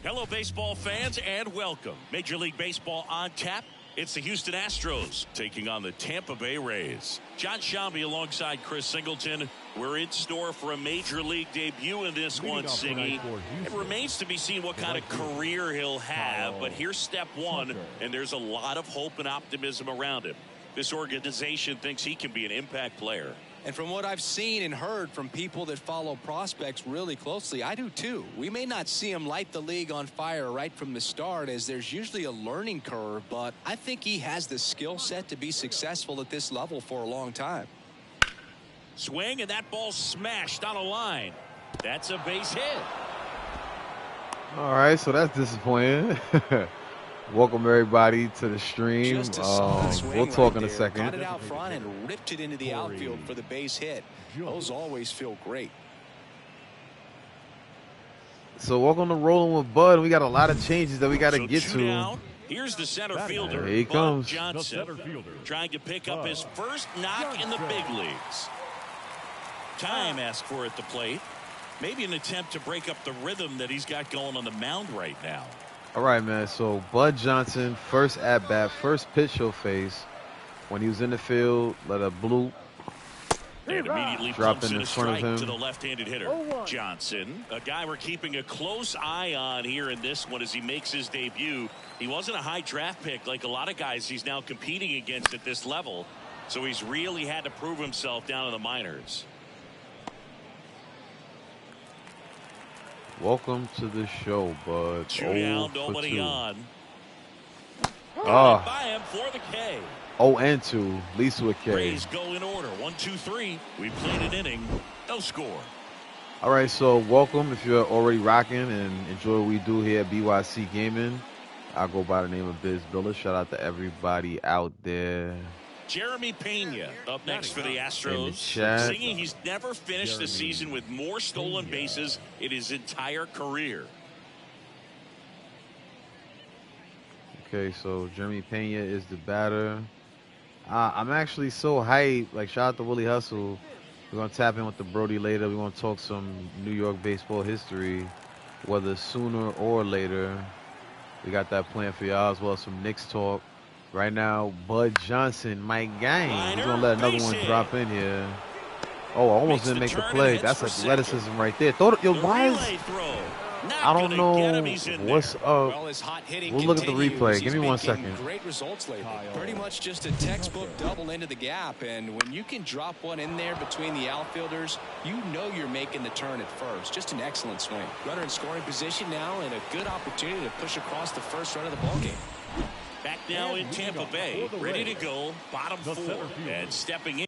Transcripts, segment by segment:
Hello, baseball fans, and welcome. Major League Baseball on tap. It's the Houston Astros taking on the Tampa Bay Rays. John Shambi alongside Chris Singleton. We're in store for a Major League debut in this one, Singy. It remains to be seen what kind of career he'll have, but here's step one, and there's a lot of hope and optimism around him. This organization thinks he can be an impact player. And from what I've seen and heard from people that follow prospects really closely, I do too. We may not see him light the league on fire right from the start, as there's usually a learning curve, but I think he has the skill set to be successful at this level for a long time. Swing, and that ball smashed on a line. That's a base hit. All right, so that's disappointing. Welcome everybody to the stream. We'll talk in a second. Got it out front and ripped it into the outfield for the base hit. Those always feel great. So welcome to Rollin with Bud. We got a lot of changes that we got to get to. Down. Here's the center fielder, Here he comes. Bud Johnson, trying to pick up his first knock in the big leagues. Time asked for at the plate. Maybe an attempt to break up the rhythm that he's got going on the mound right now. All right, man. So Bud Johnson, first at bat, first pitch he'll face. When he was in the field, let a bloop. And immediately dropped in a front of him to the left-handed hitter. Johnson, a guy we're keeping a close eye on here in this one as he makes his debut. He wasn't a high draft pick like a lot of guys he's now competing against at this level. So he's really had to prove himself down in the minors. Welcome to the show, Bud. 2 down, nobody on. By him for the K. 0-2, leads to a K. Rays go in order. 1-2-3. We played an inning. No score. All right, so welcome if you're already rocking and enjoy what we do here at BYC Gaming. I go by the name of Beisbol. Shout out to everybody out there. Jeremy Pena up next for the Astros. Singing he's never finished the season with more stolen bases in his entire career. Okay, so Jeremy Pena is the batter. I'm actually so hyped. Like, shout out to Willie Hustle. We're going to tap in with the Brody later. We're going to talk some New York baseball history, whether sooner or later. We got that planned for y'all, as well as some Knicks talk. Right now, Bud Johnson, my gang. He's going to let another one drop in here. Oh, I almost didn't make the play. That's athleticism right there. Why is... I don't know what's up. We'll look at the replay. Give me 1 second. Great results lately. Pretty much just a textbook double into the gap. And when you can drop one in there between the outfielders, you know you're making the turn at first. Just an excellent swing. Runner in scoring position now, and a good opportunity to push across the first run of the ballgame. Back now in Tampa Bay, ready to go, bottom 4, and stepping in.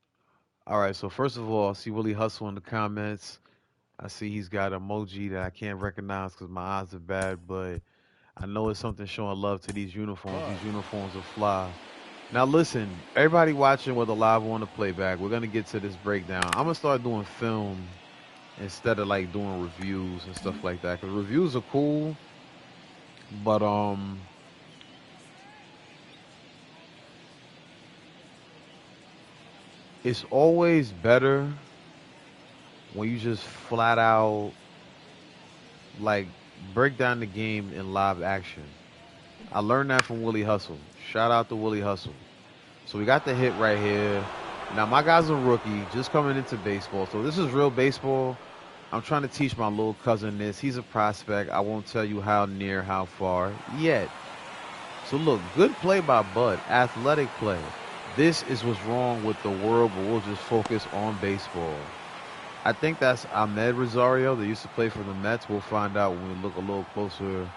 All right, so first of all, I see Willie Hustle in the comments. I see he's got an emoji that I can't recognize because my eyes are bad, but I know it's something showing love to these uniforms. These uniforms are fly. Now listen, everybody watching whether live or on the playback, we're going to get to this breakdown. I'm going to start doing film instead of like doing reviews and stuff like that, because reviews are cool, but it's always better when you just flat out like break down the game in live action. I learned that from Willie Hustle. Shout out to Willie Hustle. So we got the hit right here. Now my guy's a rookie just coming into baseball, so this is real baseball. I'm trying to teach my little cousin this. He's a prospect. I won't tell you how near, how far yet. So look, good play by Bud, athletic play. This is what's wrong with the world, but we'll just focus on baseball. I think that's Ahmed Rosario that used to play for the Mets. We'll find out when we look a little closer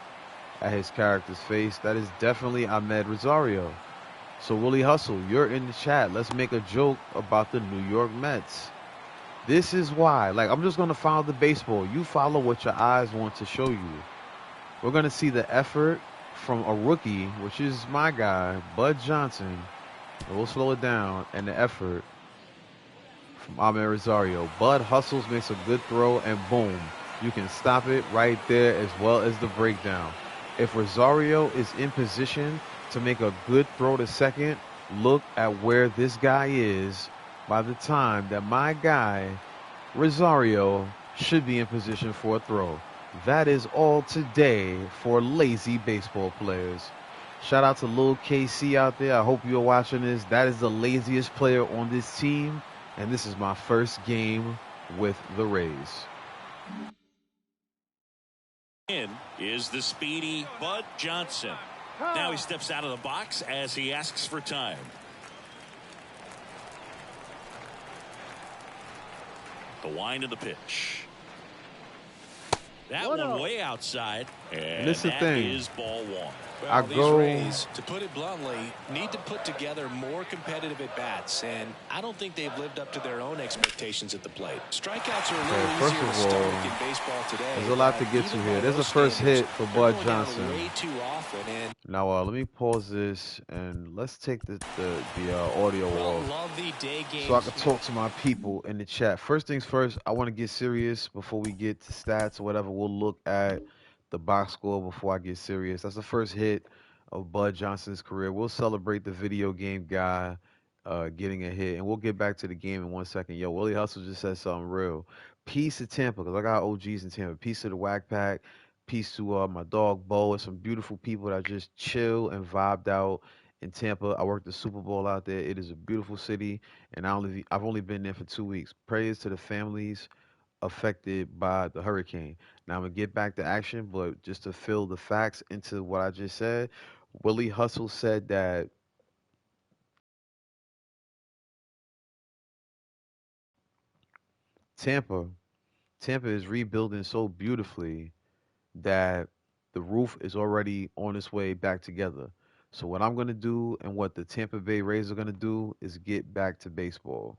at his character's face. That is definitely Ahmed Rosario. So Willie Hustle, you're in the chat. Let's make a joke about the New York Mets. This is why. Like, I'm just going to follow the baseball. You follow what your eyes want to show you. We're going to see the effort from a rookie, which is my guy, Bud Johnson. We'll slow it down. And the effort from Ahmed Rosario. Bud hustles, makes a good throw, and boom. You can stop it right there, as well as the breakdown. If Rosario is in position to make a good throw to second, look at where this guy is by the time that my guy, Rosario, should be in position for a throw. That is all today for lazy baseball players. Shout out to Lil KC out there. I hope you're watching this. That is the laziest player on this team, and this is my first game with the Rays. In is the speedy Bud Johnson. Now he steps out of the box as he asks for time. The wind of the pitch. That one way outside, and this is the that thing. is ball one. Well, these Rays, to put it bluntly, need to put together more competitive at-bats, and I don't think they've lived up to their own expectations at the plate. Strikeouts are a little easier to stomach in baseball today. There's a lot to get to here. There's a first hit for Bud Johnson. Way too often, and now, let me pause this, and let's take the audio off so I can talk to my people in the chat. First things first, I want to get serious before we get to stats or whatever. We'll look at the box score before I get serious. That's the first hit of Bud Johnson's career. We'll celebrate the video game guy getting a hit, and we'll get back to the game in 1 second. Yo, Willie Hustle just said something real. Peace to Tampa, because I got OGs in Tampa. Peace to the Whack Pack. Peace to my dog Bo and some beautiful people that just chill and vibed out in Tampa. I worked the Super Bowl out there. It is a beautiful city, and I've only been there for 2 weeks. Prayers to the families affected by the hurricane. Now I'm gonna get back to action, but just to fill the facts into what I just said, Willie Hustle said that Tampa is rebuilding so beautifully that the roof is already on its way back together. So what I'm gonna do and what the Tampa Bay Rays are gonna do is get back to baseball.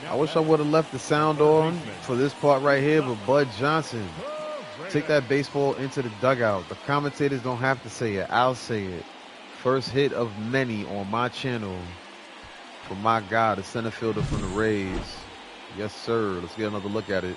I wish I would have left the sound on for this part right here, but Bud Johnson, take that baseball into the dugout. The commentators don't have to say it. I'll say it. First hit of many on my channel for my guy, the center fielder from the Rays. Yes, sir. Let's get another look at it.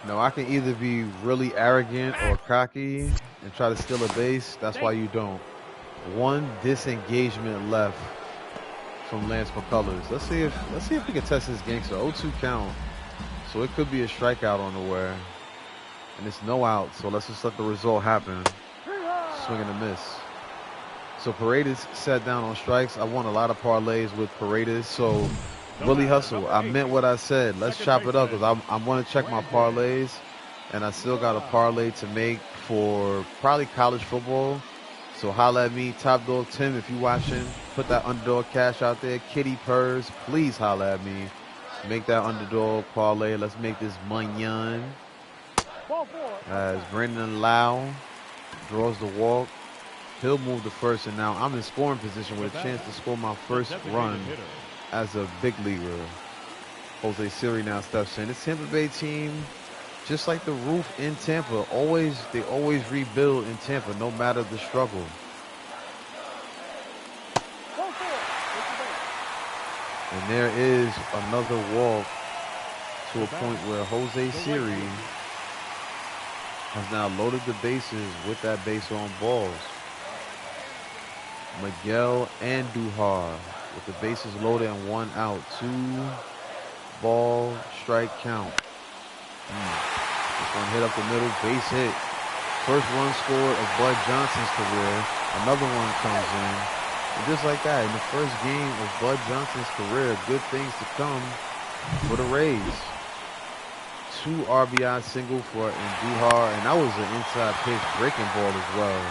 No, I can either be really arrogant or cocky and try to steal a base. That's why you don't. One disengagement left from Lance McCullers. Let's see if we can test this gangster. 0-2 count. So it could be a strikeout on the way. And it's no out. So let's just let the result happen. Swing and a miss. So Paredes sat down on strikes. I won a lot of parlays with Paredes. So Willie Hustle, I meant what I said. Let's chop it up because I want to check my parlays, and I still got a parlay to make for probably college football. So holla at me, Top Dog Tim, if you watching. Put that underdog cash out there. Kitty Purrs, please holla at me. Make that underdog parlay. Let's make this manyan. As Brandon Lau draws the walk, he'll move the first, and now I'm in scoring position with a chance to score my first run as a big leaguer. Jose Siri now steps in. This Tampa Bay team, just like the roof in Tampa, they always rebuild in Tampa, no matter the struggle. And there is another walk to a point where Jose Siri has now loaded the bases with that base on balls. Miguel and Duhar with the bases loaded and 1 out. 2-ball strike count. This one hit up the middle, base hit. First run scored of Bud Johnson's career. Another one comes in. And just like that, in the first game of Bud Johnson's career, good things to come for the Rays. 2 RBI single for Duhar, and that was an inside pitch breaking ball as well.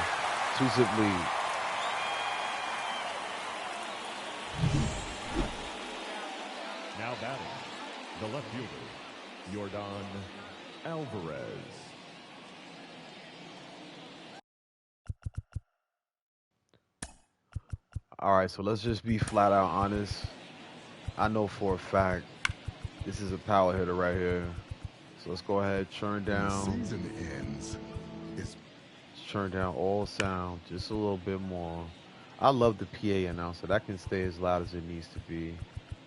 2-zip lead. Now batting, the left fielder, Yordan Alvarez. All right, so let's just be flat out honest. I know for a fact this is a power hitter right here. So let's go ahead, churn down. Season ends. Turn down all sound just a little bit more. I love the PA announcer. That can stay as loud as it needs to be.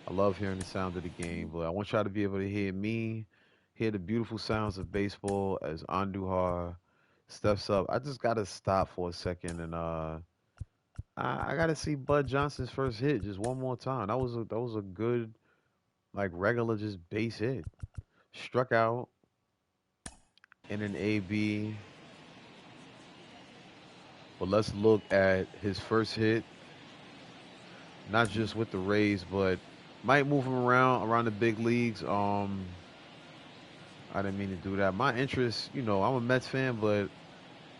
I love hearing the sound of the game, but I want y'all to be able to hear me, hear the beautiful sounds of baseball as Andujar steps up. I just gotta stop for a second and I gotta see Bud Johnson's first hit just one more time. That was a good like regular just base hit. Struck out in an AB. But let's look at his first hit, not just with the Rays, but might move him around the big leagues. I didn't mean to do that. My interest, I'm a Mets fan, but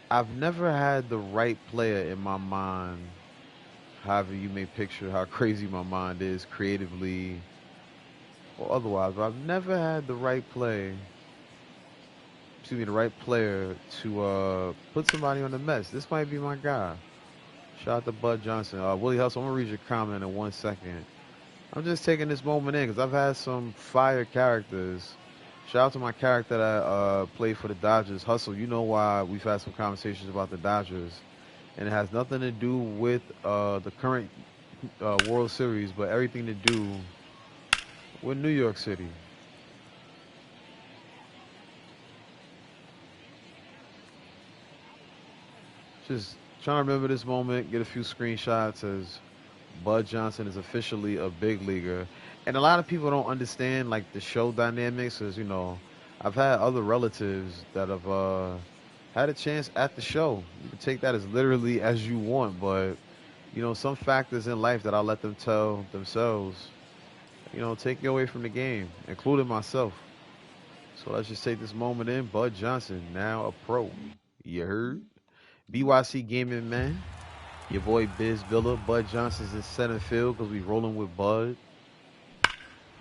I've never had the right player in my mind. However, you may picture how crazy my mind is creatively or otherwise, but I've never had the right the right player to put somebody on the Mets. This might be my guy. Shout out to Bud Johnson. Willie Hustle, I'm going to read your comment in 1 second. I'm just taking this moment in because I've had some fire characters. Shout out to my character that played for the Dodgers. Hustle, you know why we've had some conversations about the Dodgers. And it has nothing to do with the current World Series, but everything to do with New York City. Just trying to remember this moment, get a few screenshots as Bud Johnson is officially a big leaguer. And a lot of people don't understand like the show dynamics as, I've had other relatives that have had a chance at the show. You can take that as literally as you want, but some factors in life that I'll let them tell themselves, take you away from the game, including myself. So let's just take this moment in. Bud Johnson, now a pro. You heard? BYC Gaming, man. Your boy Beisbol. Bud Johnson's in center field because we rolling with Bud.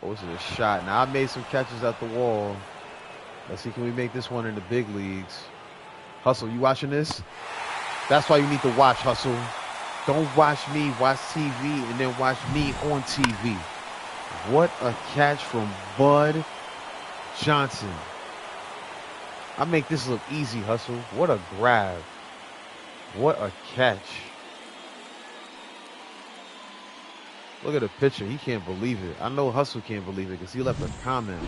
Oh, this is a shot. Now, I made some catches at the wall. Let's see, can we make this one in the big leagues? Hustle, you watching this? That's why you need to watch, Hustle. Don't watch me, watch TV, and then watch me on TV. What a catch from Bud Johnson. I make this look easy, Hustle. What a grab. What a catch. Look at the picture. He can't believe it. I know Hustle can't believe it because he left a comment.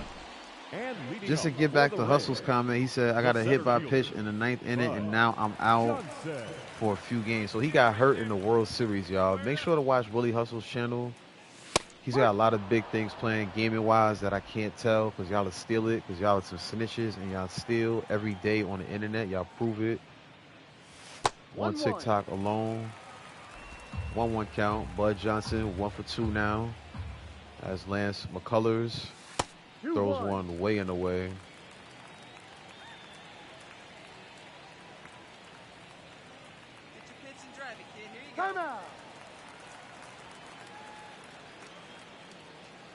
Just to get back to Hustle's comment, he said, I got a hit by pitch in the 9th inning, and now I'm out for a few games. So he got hurt in the World Series, y'all. Make sure to watch Willie Hustle's channel. He's got a lot of big things playing gaming-wise that I can't tell because y'all will steal it because y'all are some snitches and y'all steal every day on the internet. Y'all prove it. One TikTok alone. 1-1 count. Bud Johnson, 1 for 2 now. As Lance McCullers throws one way in the way.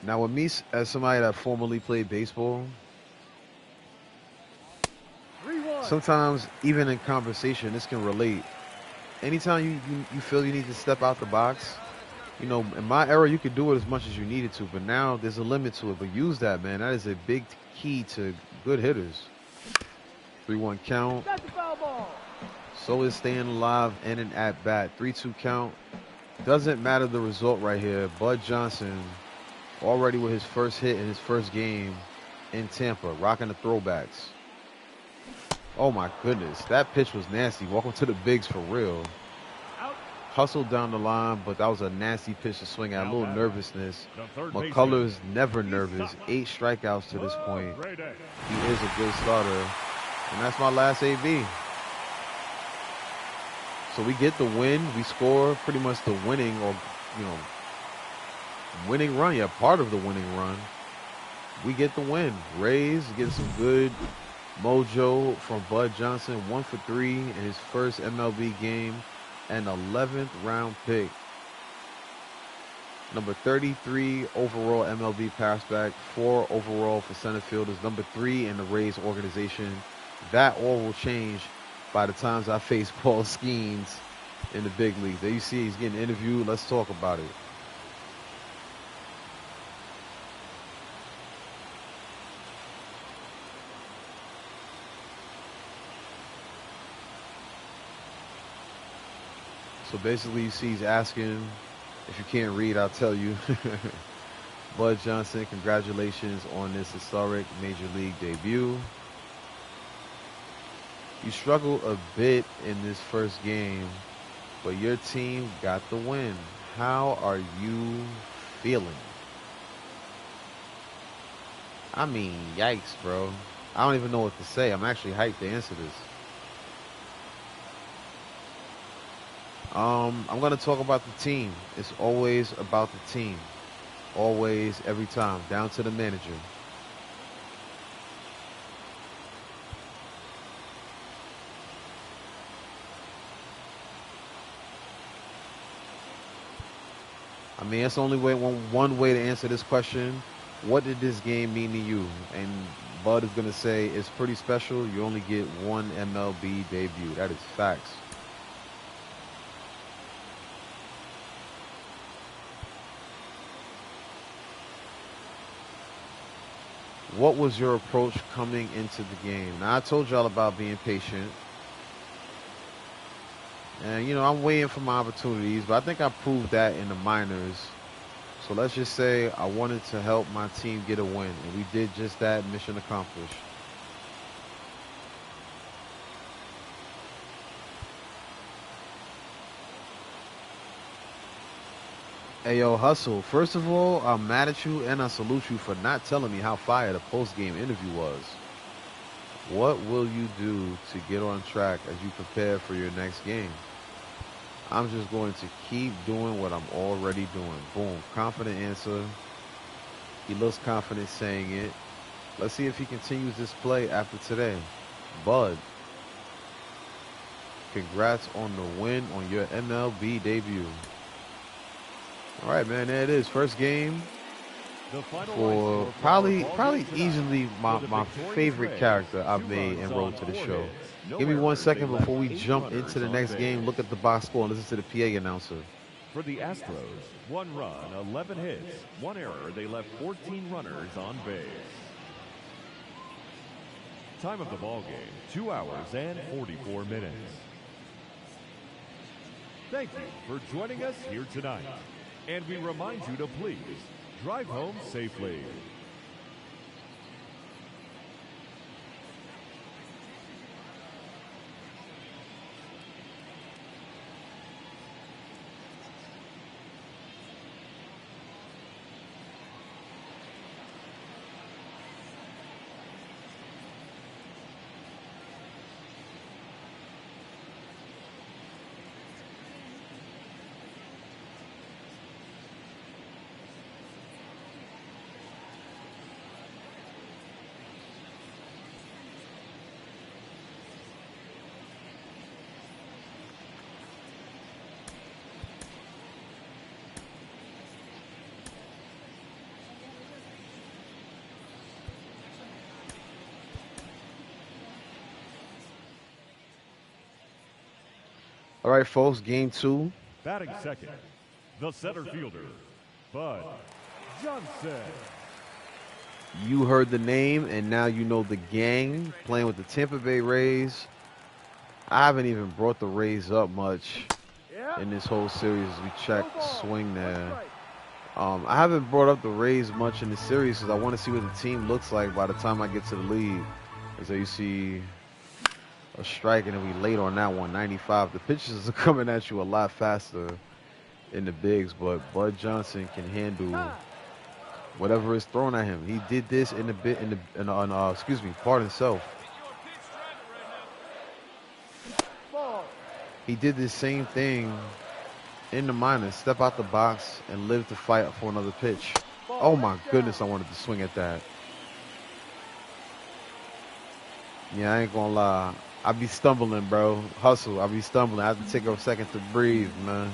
Now, with me as somebody that formerly played baseball, sometimes even in conversation, this can relate. Anytime you feel you need to step out the box, in my era, you could do it as much as you needed to, but now there's a limit to it. But use that, man. That is a big key to good hitters. 3-1 count. So is staying alive and an at-bat. 3-2 count. Doesn't matter the result right here. Bud Johnson already with his first hit in his first game in Tampa, rocking the throwbacks. Oh, my goodness. That pitch was nasty. Welcome to the bigs for real. Hustled down the line, but that was a nasty pitch to swing at. A little nervousness. McCullers never nervous. 8 strikeouts to this point. He is a good starter. And that's my last AB. So we get the win. We score pretty much the winning or, winning run. Yeah, part of the winning run. We get the win. Rays get some good mojo from Bud Johnson. 1 for 3 in his first MLB game. An 11th round pick. Number 33 overall MLB pass back. 4 overall for center fielders. Number 3 in the Rays organization. That all will change by the times I face Paul Skeens in the big leagues. There you see he's getting interviewed. Let's talk about it. So basically you see he's asking, if you can't read, I'll tell you. Bud Johnson, congratulations on this historic Major League debut. You struggled a bit in this first game, but your team got the win. How are you feeling? I mean, yikes, bro. I don't even know what to say. I'm actually hyped to answer this. I'm going to talk about the team. It's always about the team. Always, every time, down to the manager. I mean, it's only one way to answer this question. What did this game mean to you? And Bud is going to say it's pretty special. You only get one MLB debut. That is facts. What was your approach coming into the game? Now, I told y'all about being patient. And, you know, I'm waiting for my opportunities, but I think I proved that in the minors. So let's just say I wanted to help my team get a win, and we did just that. Mission accomplished. Hey, yo, Hustle. First of all, I'm mad at you, and I salute you for not telling me how fire the post-game interview was. What will you do to get on track as you prepare for your next game? I'm just going to keep doing what I'm already doing. Boom. Confident answer. He looks confident saying it. Let's see if he continues this play after today. Bud, congrats on the win on your MLB debut. All right, man, there it is. First game for probably easily my favorite character I've made in Roll to the Show. Give me 1 second before we jump into the next game. Look at the box score and listen to the PA announcer. For the Astros, 1 run, 11 hits, 1 error. They left 14 runners on base. Time of the ball game, 2 hours and 44 minutes. Thank you for joining us here tonight. And we remind you to please drive home safely. All right, folks, game 2. Batting second, the center fielder, Bud Johnson. You heard the name, and now you know the gang playing with the Tampa Bay Rays. I haven't even brought the Rays up much in this whole series as we check swing there. I haven't brought up the Rays much in the series because I want to see what the team looks like by the time I get to the lead. As you see a strike, and then we late on that one, 95. The pitches are coming at you a lot faster in the bigs, but Bud Johnson can handle whatever is thrown at him. He did this in the bit pardon self. He did this same thing in the minors. Step out the box and live to fight for another pitch. Oh my goodness, I wanted to swing at that. Yeah, I ain't gonna lie. I be stumbling, bro. Hustle, I be stumbling. I have to take a second to breathe, man.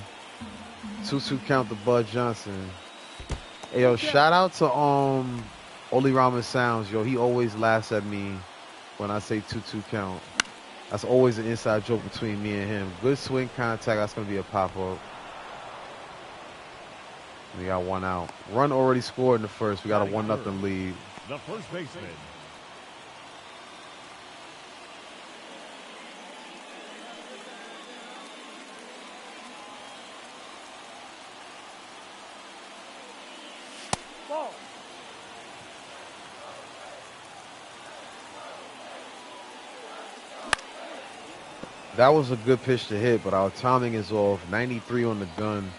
2-2 count to Bud Johnson. Hey, yo, shout out to Oli Rama Sounds, yo. He always laughs at me when I say 2-2 count. That's always an inside joke between me and him. Good swing contact. That's gonna be a pop-up. We got 1 out. Run already scored in the first. We got a 1-0 lead. The first baseman. That was a good pitch to hit, but our timing is off. 93 on the gun.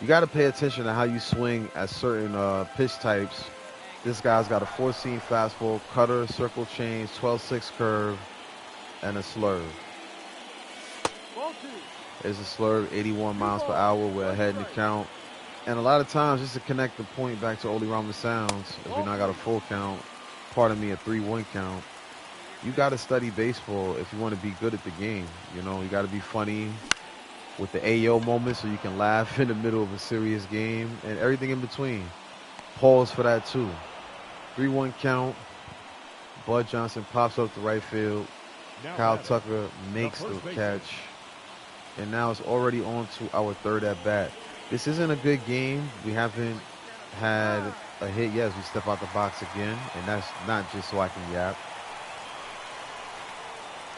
You got to pay attention to how you swing at certain pitch types. This guy's got a 4-seam fastball, cutter, circle change, 12-6 curve, and a slurve. There's a slurve, 81 miles per hour. We're ahead in the count. And a lot of times, just to connect the point back to Oli Rama Sounds, if we not got a full count, pardon me, a 3-1 count, you got to study baseball if you want to be good at the game. You know, you got to be funny with the Ayo moment so you can laugh in the middle of a serious game and everything in between. Pause for that too. 3-1 count. Bud Johnson pops up to right field. Kyle Tucker makes the catch. And now it's already on to our third at bat. This isn't a good game. We haven't had a hit yet as we step out the box again. And that's not just so I can yap.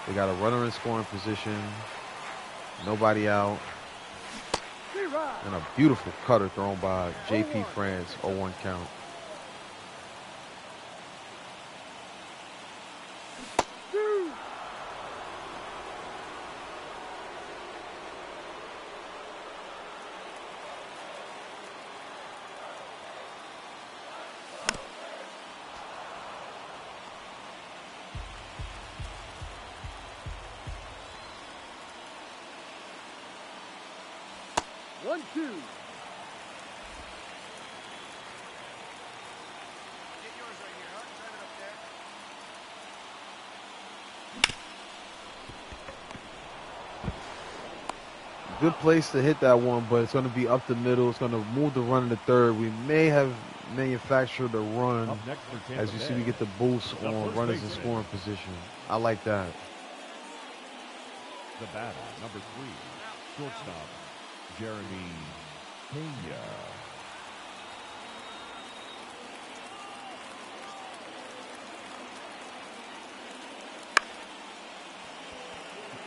They got a runner in scoring position. Nobody out. And a beautiful cutter thrown by J.P. France, 0-1 count. Good place to hit that one, but it's going to be up the middle. It's going to move the run to third. We may have manufactured a run. As you see, we get the boost on runners in scoring position. I like that. The batter, number 3, shortstop, Jeremy Pena.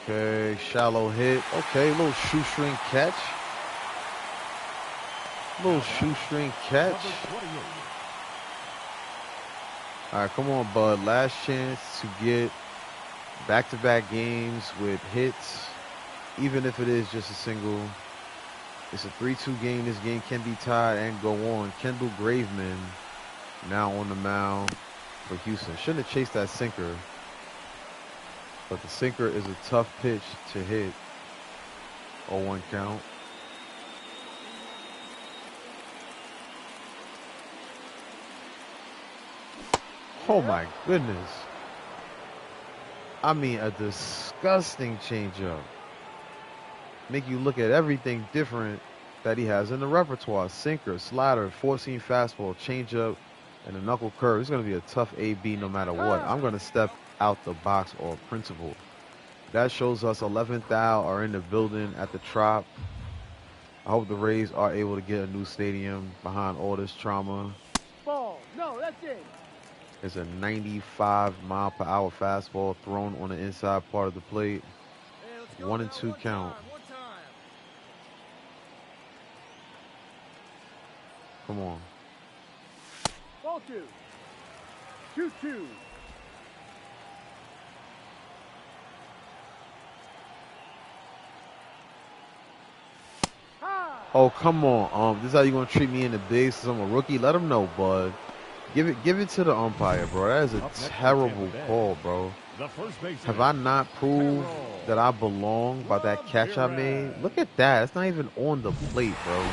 Okay, shallow hit. Okay, little shoestring catch. Little shoestring catch. All right, come on, Bud. Last chance to get back-to-back games with hits, even if it is just a single. It's a 3-2 game. This game can be tied and go on. Kendall Graveman now on the mound for Houston. Shouldn't have chased that sinker. But the sinker is a tough pitch to hit. 0-1 count. Oh my goodness. I mean, a disgusting changeup. Make you look at everything different that he has in the repertoire. Sinker, slider, 4-seam fastball, changeup, and a knuckle curve. It's going to be a tough AB no matter what. I'm going to step out the box or principle. That shows us 11th out are in the building at the Trop. I hope the Rays are able to get a new stadium behind all this trauma. Ball. No, that's it. It's a 95-mile-per-hour fastball thrown on the inside part of the plate. Hey, 1-2 count. One time. Come on. Ball 2. 2-2. Oh, come on. This is how you gonna treat me in the bigs because I'm a rookie? Let him know, bud. Give it to the umpire, bro. That is a terrible call, bro. Have I not proved that I belong by that catch I made? Look at that. It's not even on the plate, bro.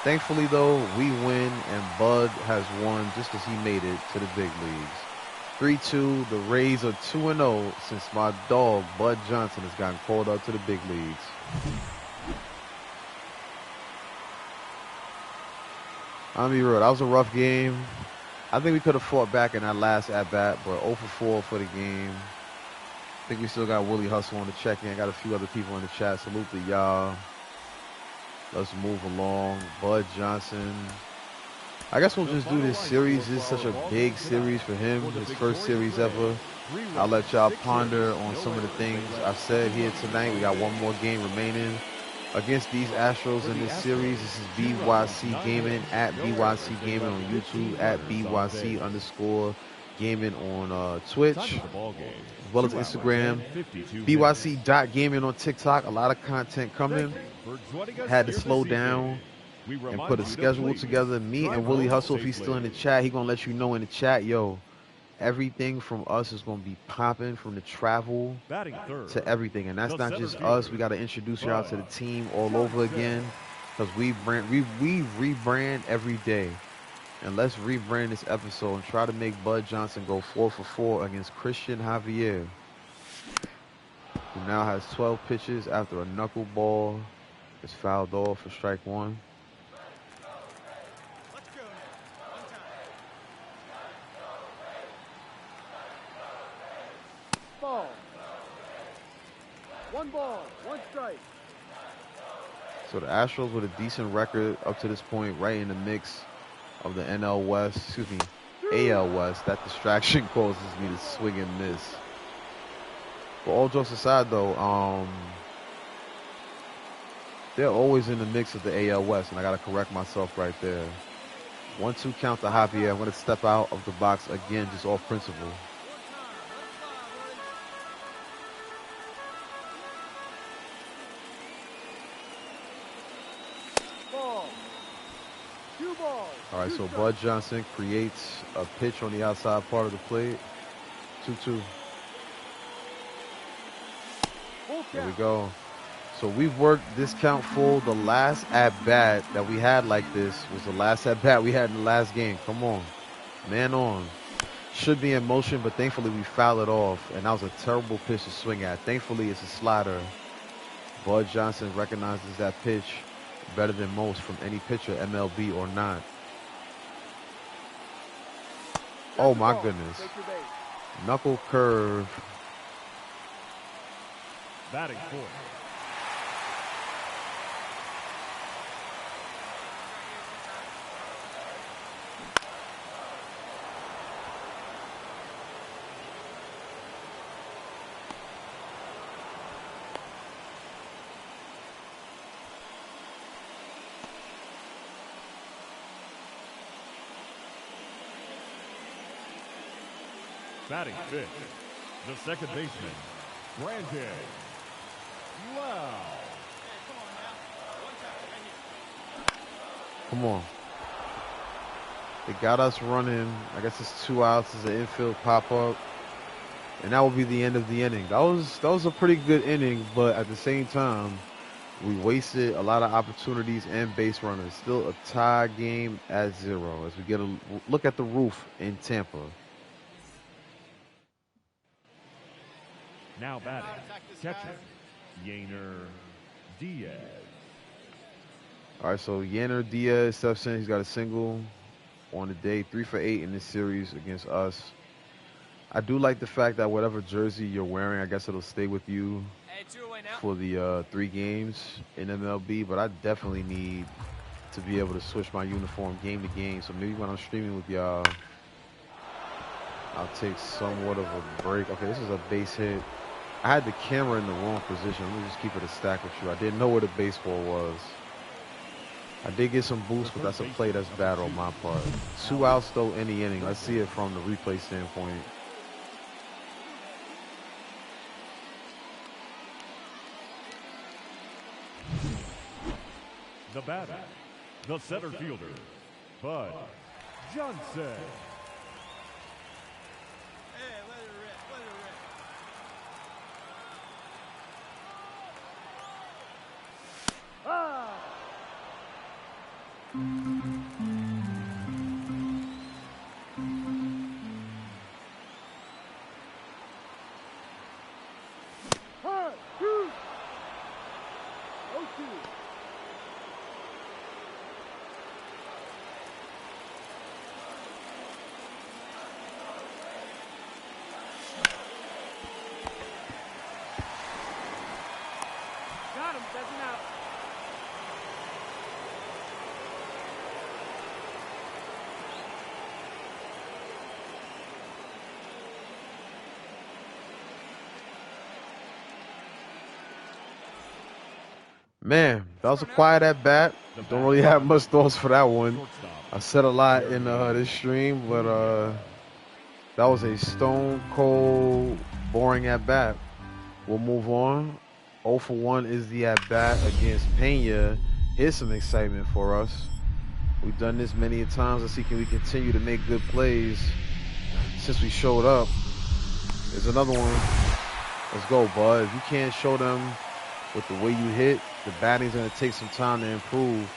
Thankfully, though, we win, and Bud has won just as he made it to the big leagues. 3-2. The Rays are 2-0 since my dog, Bud Johnson, has gotten called up to the big leagues. I'll be real. That was a rough game. I think we could have fought back in that last at-bat, but 0 for 4 for the game. I think we still got Willie Hustle on the check-in. Got a few other people in the chat. Salute to y'all. Let's move along. Bud Johnson. I guess we'll just do this series. This is such a big series for him. His first series ever. I'll let y'all ponder on some of the things I've said here tonight. We got one more game remaining. against these Astros in this series. This is BYC Gaming at BYC Gaming on YouTube, at BYC_Gaming on Twitch, as well as Instagram. BYC.Gaming on TikTok. A lot of content coming. Had to slow down and put a schedule together. Me and Willie Hustle, if he's still in the chat, he gonna let you know in the chat, yo, everything from us is gonna be popping, from the travel to everything. And that's not just us. We gotta introduce y'all to the team all over again, because we rebrand every day. And let's rebrand this episode and try to make Bud Johnson go 4 for 4 against Christian Javier, who now has 12 pitches after a knuckleball is fouled off for strike 1. Ball. 1 ball, 1 strike. So the Astros with a decent record up to this point, right in the mix of the AL West. That distraction causes me to swing and miss. But all jokes aside, though, they're always in the mix of the AL West, and I got to correct myself right there. 1-2 count to Javier. I'm going to step out of the box again, just off principle. Ball. 2 balls. All right, 2 so strikes. Bud Johnson creates a pitch on the outside part of the plate. 2-2. Full There we count. go. So we've worked this count full. The last at-bat that we had like this was the last at-bat we had in the last game. Come on. Man on. Should be in motion, but thankfully we foul it off. And that was a terrible pitch to swing at. Thankfully it's a slider. Bud Johnson recognizes that pitch better than most from any pitcher, MLB or not. Oh my goodness. Take your base. Knuckle curve. Batting fourth. Batting fifth, the second baseman, Brandon. Wow. Come on. They got us running. I guess it's 2 outs as an infield pop-up. And that will be the end of the inning. That was a pretty good inning, but at the same time, we wasted a lot of opportunities and base runners. Still a tie game at 0 as we get a look at the roof in Tampa. Now batting, catcher, Yainer Diaz. All right, so Yainer Diaz steps in. He's got a single on the day, 3 for 8 in this series against us. I do like the fact that whatever jersey you're wearing, I guess it'll stay with you for the 3 games in MLB, but I definitely need to be able to switch my uniform game to game. So maybe when I'm streaming with y'all, I'll take somewhat of a break. Okay, this is a base hit. I had the camera in the wrong position. Let me just keep it a stack with you. I didn't know where the baseball was. I did get some boost, but that's a play that's bad on my part. 2 outs, though, in the inning. Let's see it from the replay standpoint. The batter, the center fielder, Bud Johnson. Ah! Hard, 2. 0-2. Got him, 7 out. Man, that was a quiet at bat. Don't really have much thoughts for that one. I said a lot in this stream, but that was a stone cold, boring at bat. We'll move on. 0 for 1 is the at bat against Pena. Here's some excitement for us. We've done this many times. Let's see, can we continue to make good plays since we showed up? There's another one. Let's go, Bud. If you can't show them with the way you hit, the batting's going to take some time to improve.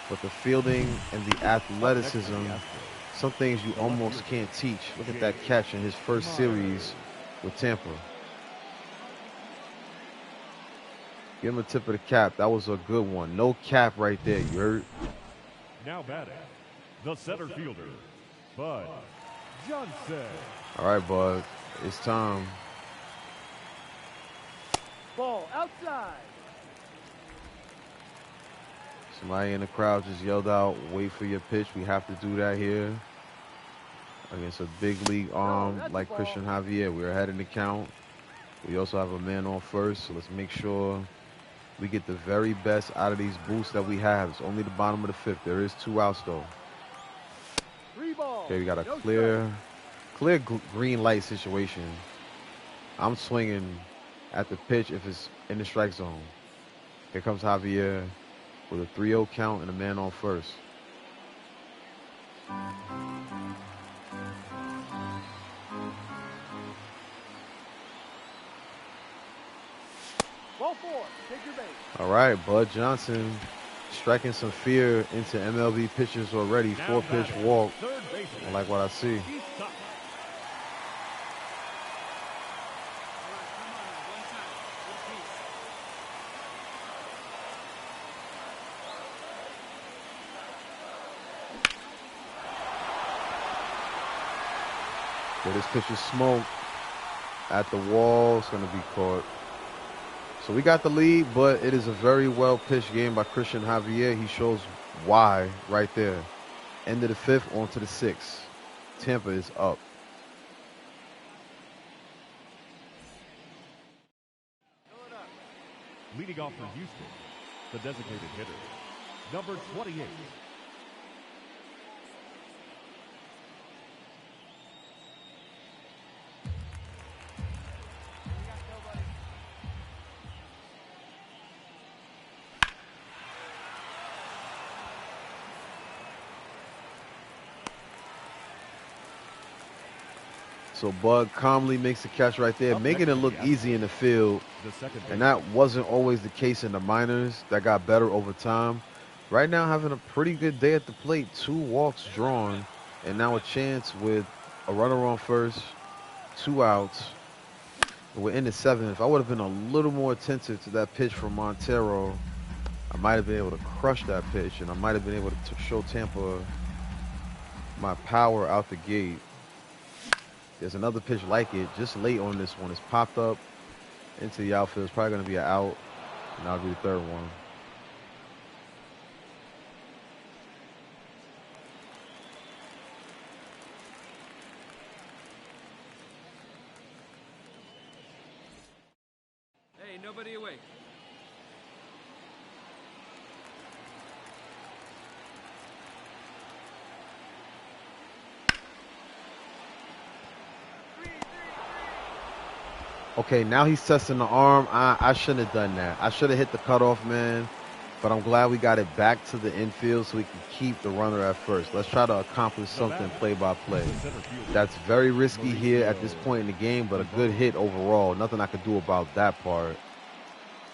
But the fielding and the athleticism, some things you almost can't teach. Look at that catch in his first series with Tampa. Give him a tip of the cap. That was a good one. No cap right there. You heard? Now batting, the center fielder, Bud Johnson. All right, Bud. It's time. Ball outside. Somebody in the crowd just yelled out, wait for your pitch. We have to do that here against a big league arm like Christian Javier. We're ahead in the count. We also have a man on first, so let's make sure we get the very best out of these boosts that we have. It's only the bottom of the fifth. There is 2 outs, though. Okay, we got a clear green light situation. I'm swinging at the pitch if it's in the strike zone. Here comes Javier with a 3-0 count and a man on first. Ball 4. Take your base. All right, Bud Johnson striking some fear into MLB pitchers already. 4-pitch walk. I like what I see. So this pitch is smoked at the wall. It's going to be caught. So we got the lead, but it is a very well-pitched game by Christian Javier. He shows why right there. End of the 5th, on to the 6th. Tampa is up. Leading off for Houston, the designated hitter, number 28. So Bud calmly makes the catch right there, making it look easy in the field. And that wasn't always the case in the minors. That got better over time. Right now having a pretty good day at the plate. 2 walks drawn. And now a chance with a runner on first. 2 outs. We're in the 7th. If I would have been a little more attentive to that pitch from Montero, I might have been able to crush that pitch. And I might have been able to show Tampa my power out the gate. There's another pitch like it, just late on this one. It's popped up into the outfield. It's probably going to be an out, and that'll be the 3rd one. Hey, nobody awake. Okay, now he's testing the arm. I shouldn't have done that. I should have hit the cutoff, man. But I'm glad we got it back to the infield so we can keep the runner at first. Let's try to accomplish something play by play. That's very risky here at this point in the game, but a good hit overall. Nothing I could do about that part.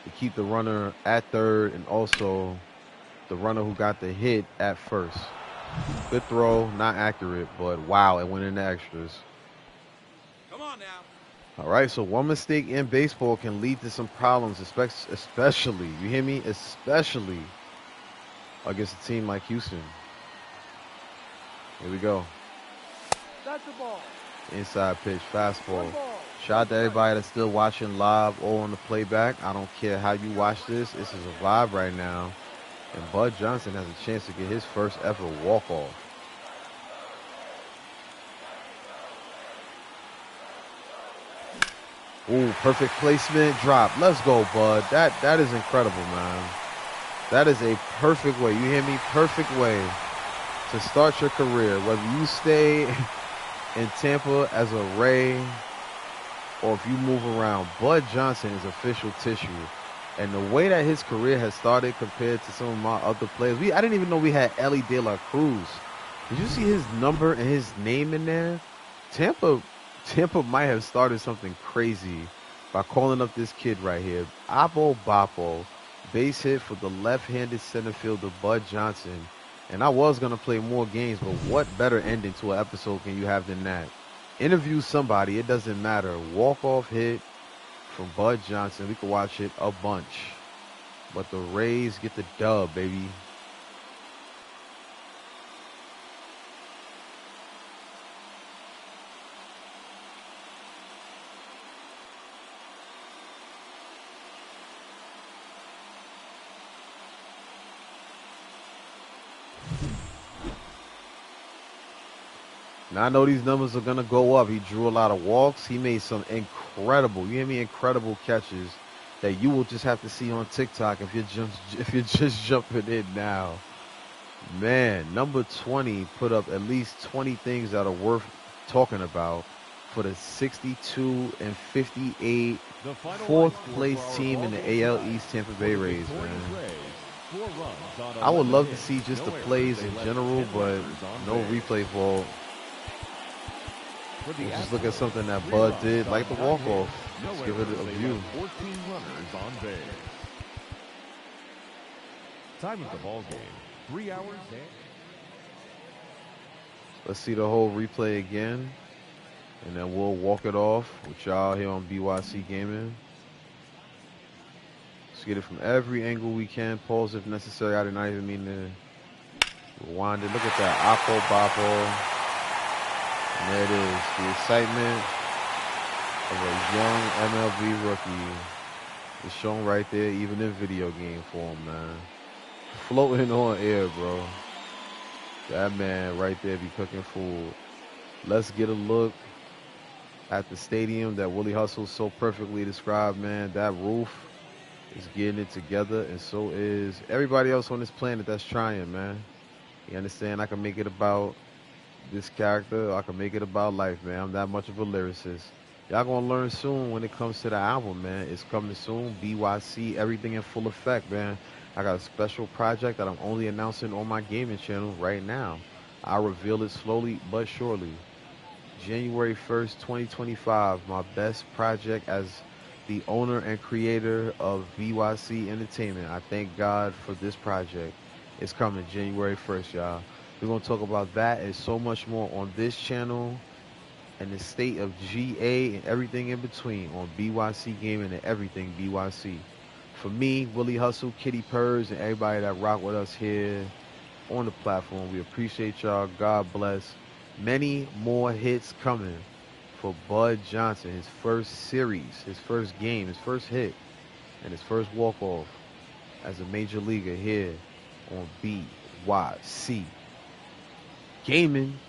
To keep the runner at 3rd and also the runner who got the hit at first. Good throw, not accurate, but wow, it went into extras. Come on now. All right, so one mistake in baseball can lead to some problems, especially, you hear me? Especially against a team like Houston. Here we go. That's the ball. Inside pitch, fastball. Shout out to everybody that's still watching live or on the playback. I don't care how you watch this. This is a vibe right now. And Bud Johnson has a chance to get his first ever walk-off. Ooh, perfect placement, drop. Let's go, Bud. That is incredible, man. That is a perfect way. You hear me? Perfect way to start your career. Whether you stay in Tampa as a Ray or if you move around, Bud Johnson is official tissue. And the way that his career has started compared to some of my other players, I didn't even know we had Ellie De La Cruz. Did you see his number and his name in there? Tampa might have started something crazy by calling up this kid right here. Abo Bapo, base hit for the left-handed center fielder Bud Johnson. And I was going to play more games, but what better ending to an episode can you have than that? Interview somebody, it doesn't matter. Walk-off hit from Bud Johnson. We could watch it a bunch. But the Rays get the dub, baby. Now, I know these numbers are going to go up. He drew a lot of walks. He made some incredible, you hear me, incredible catches that you will just have to see on TikTok if you're just jumping in now. Man, number 20 put up at least 20 things that are worth talking about for the 62 and 58 fourth place team in the AL East Tampa Bay Rays, man. I would love to see just the plays in general, but no replay ball. We'll just look at something that Bud did, like the walk-off. Let's give it a view. 14 runners on base. Time of the ball game, 3 hours and... Let's see the whole replay again, and then we'll walk it off with y'all here on BYC Gaming. Let's get it from every angle we can. Pause if necessary. I did not even mean to rewind it. Look at that. Oppo Boppo. And there it is, the excitement of a young MLB rookie is shown right there, even in video game form, man. Floating on air, bro. That man right there be cooking food. Let's get a look at the stadium that Willie Hustle so perfectly described, man. That roof is getting it together, and so is everybody else on this planet that's trying, man. You understand? I can make it about this character. I can make it about life, man. I'm that much of a lyricist. Y'all gonna learn soon when it comes to the album, man. It's coming soon. BYC, everything in full effect, man. I got a special project that I'm only announcing on my gaming channel right now. I'll reveal it slowly but surely. January 1st, 2025, my best project as the owner and creator of BYC Entertainment. I thank God for this project. It's coming January 1st, y'all. We're going to talk about that and so much more on this channel and the state of GA and everything in between on BYC Gaming and everything BYC. For me, Willie Hustle, Kitty Purrs, and everybody that rock with us here on the platform, we appreciate y'all. God bless. Many more hits coming for Bud Johnson. His first series, his first game, his first hit, and his first walk-off as a major leaguer here on BYC Gaming.